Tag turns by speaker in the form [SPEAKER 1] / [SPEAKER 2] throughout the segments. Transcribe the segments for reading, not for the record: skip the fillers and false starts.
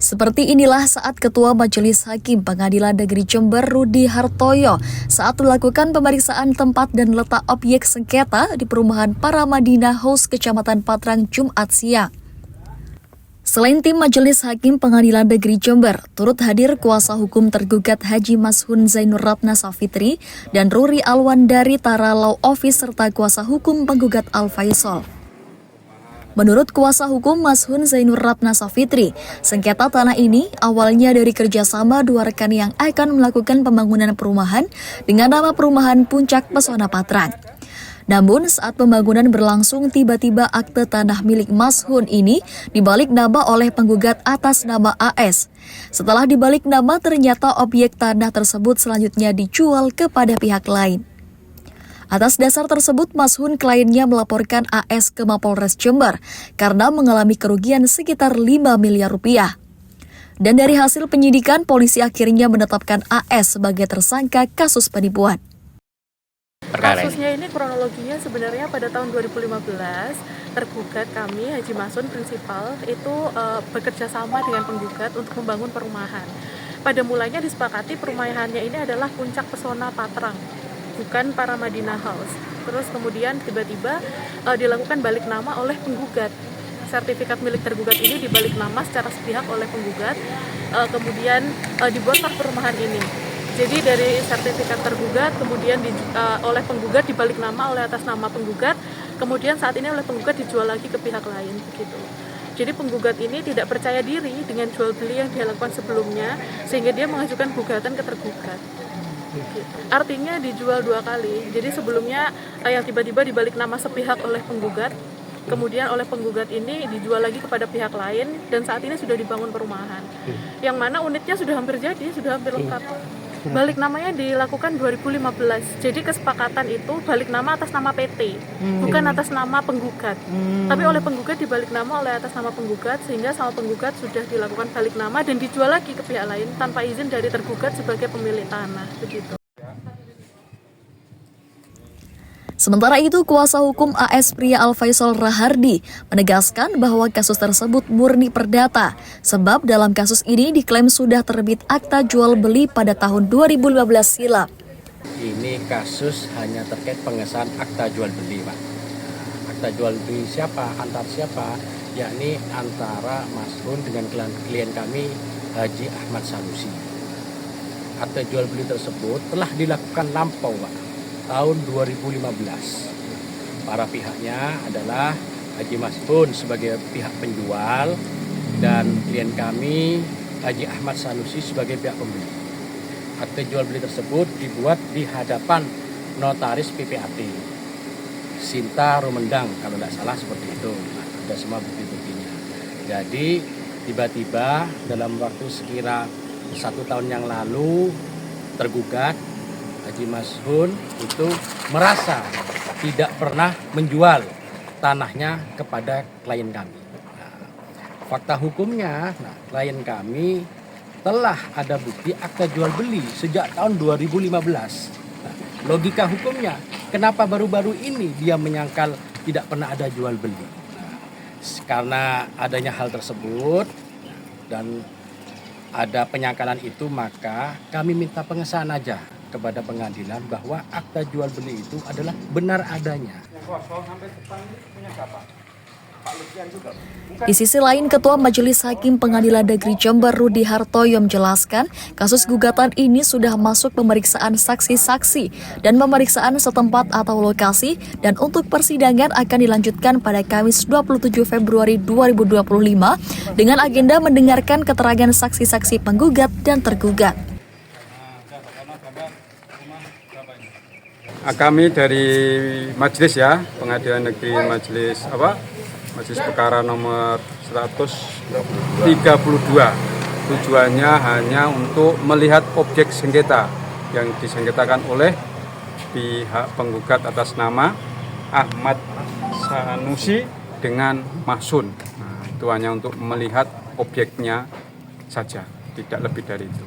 [SPEAKER 1] Seperti inilah saat Ketua Majelis Hakim Pengadilan Negeri Jember Rudi Hartoyo saat melakukan pemeriksaan tempat dan letak objek sengketa di perumahan Paramadina House, Kecamatan Patrang, Jumat siang. Selain tim Majelis Hakim Pengadilan Negeri Jember, turut hadir kuasa hukum tergugat Haji Mashun Zainur Ratna Safitri dan Ruri Alwandari Tara Law Office serta kuasa hukum penggugat Al Faisal. Menurut kuasa hukum Mashun Zainur Ratna Safitri, sengketa tanah ini awalnya dari kerjasama dua rekan yang akan melakukan pembangunan perumahan dengan nama Perumahan Puncak Pesona Patrang. Namun saat pembangunan berlangsung, tiba-tiba akte tanah milik Mashun ini dibalik nama oleh penggugat atas nama AS. Setelah dibalik nama, ternyata objek tanah tersebut selanjutnya dijual kepada pihak lain. Atas dasar tersebut, Mashun kliennya melaporkan AS ke Mapolres Jember karena mengalami kerugian sekitar 5 miliar rupiah. Dan dari hasil penyidikan, polisi akhirnya menetapkan AS sebagai tersangka kasus penipuan.
[SPEAKER 2] Kasusnya ini kronologinya sebenarnya pada tahun 2015, tergugat kami, Haji Mashun prinsipal, itu bekerja sama dengan penggugat untuk membangun perumahan. Pada mulanya disepakati perumahannya ini adalah Puncak Pesona Patrang, bukan Paramadina House. Terus kemudian tiba-tiba dilakukan balik nama oleh penggugat. Sertifikat milik tergugat ini dibalik nama secara sepihak oleh penggugat, kemudian dibuatlah perumahan ini. Jadi dari sertifikat tergugat, kemudian oleh penggugat dibalik nama oleh atas nama penggugat, kemudian saat ini oleh penggugat dijual lagi ke pihak lain, begitu. Jadi penggugat ini tidak percaya diri dengan jual beli yang dia lakukan sebelumnya, sehingga dia mengajukan gugatan ke tergugat. Artinya dijual dua kali. Jadi sebelumnya yang tiba-tiba dibalik nama sepihak oleh penggugat, kemudian oleh penggugat ini dijual lagi kepada pihak lain, dan saat ini sudah dibangun perumahan. Yang mana unitnya sudah hampir jadi, sudah hampir lengkap. Balik namanya dilakukan 2015. Jadi kesepakatan itu balik nama atas nama PT, bukan atas nama penggugat. Tapi oleh penggugat dibalik nama oleh atas nama penggugat, sehingga sama penggugat sudah dilakukan balik nama dan dijual lagi ke pihak lain tanpa izin dari tergugat sebagai pemilik tanah, begitu.
[SPEAKER 1] Sementara itu, kuasa hukum AS Pria Al Faisal Rahardi menegaskan bahwa kasus tersebut murni perdata, sebab dalam kasus ini diklaim sudah terbit akta jual beli pada tahun 2015 silam.
[SPEAKER 3] Ini kasus hanya terkait pengesahan akta jual beli, Pak. Akta jual beli siapa? Antar siapa? Yakni antara Mashun dengan klien kami, Haji Ahmad Sanusi. Akta jual beli tersebut telah dilakukan lampau, Pak, tahun 2015. Para pihaknya adalah Haji Mashun sebagai pihak penjual dan klien kami Haji Ahmad Sanusi sebagai pihak pembeli. Akte jual beli tersebut dibuat di hadapan notaris PPAT Sinta Rumendang, kalau tidak salah seperti itu. Ada semua bukti-buktinya. Jadi tiba-tiba dalam waktu sekira 1 tahun yang lalu, tergugat Haji Mashun itu merasa tidak pernah menjual tanahnya kepada klien kami. Fakta hukumnya, klien kami telah ada bukti akta jual beli sejak tahun 2015. Logika hukumnya, kenapa baru-baru ini dia menyangkal tidak pernah ada jual beli? Karena adanya hal tersebut dan ada penyangkalan itu, maka kami minta pengesahan aja kepada pengadilan bahwa akta jual beli itu adalah benar adanya.
[SPEAKER 1] Di sisi lain, Ketua Majelis Hakim Pengadilan Negeri Jember Rudi Hartoyo menjelaskan kasus gugatan ini sudah masuk pemeriksaan saksi-saksi dan pemeriksaan setempat atau lokasi, dan untuk persidangan akan dilanjutkan pada Kamis 27 Februari 2025 dengan agenda mendengarkan keterangan saksi-saksi penggugat dan tergugat.
[SPEAKER 4] Kami dari majelis Pengadilan Negeri Majelis Perkara nomor 132. Tujuannya hanya untuk melihat objek sengketa yang disengketakan oleh pihak penggugat atas nama Ahmad Sanusi dengan Mashun. Itu hanya untuk melihat objeknya saja, tidak lebih dari itu.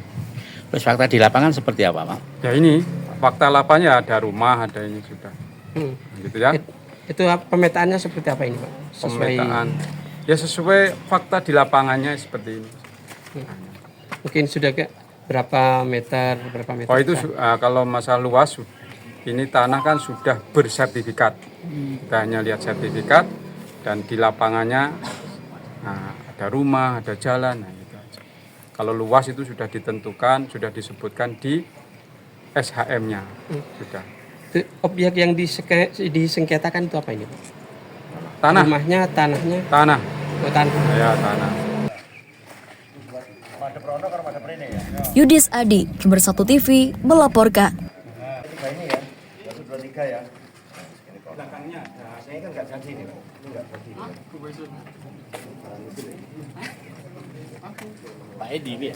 [SPEAKER 5] Terus fakta di lapangan seperti apa, Pak?
[SPEAKER 4] Ya ini, fakta lapannya ada rumah, ada ini sudah. Gitu ya.
[SPEAKER 6] Itu pemetaannya seperti apa ini, Pak?
[SPEAKER 4] Pemetaan. Ya sesuai fakta di lapangannya seperti ini.
[SPEAKER 6] Mungkin sudah ke berapa meter?
[SPEAKER 4] Oh itu kalau masalah luas, ini tanah kan sudah bersertifikat. Kita hanya lihat sertifikat dan di lapangannya ada rumah, ada jalan, nah gitu aja. Kalau luas itu sudah ditentukan, sudah disebutkan di SHM-nya sudah.
[SPEAKER 6] Itu objek yang disengketakan itu apa ini?
[SPEAKER 4] Tanah.
[SPEAKER 6] Rumahnya, tanahnya?
[SPEAKER 4] Tanah.
[SPEAKER 6] Oh, tanah.
[SPEAKER 4] Ya tanah.
[SPEAKER 1] Yudis Adi, Jember 1 TV melaporkan.
[SPEAKER 5] Pak Edi, ya?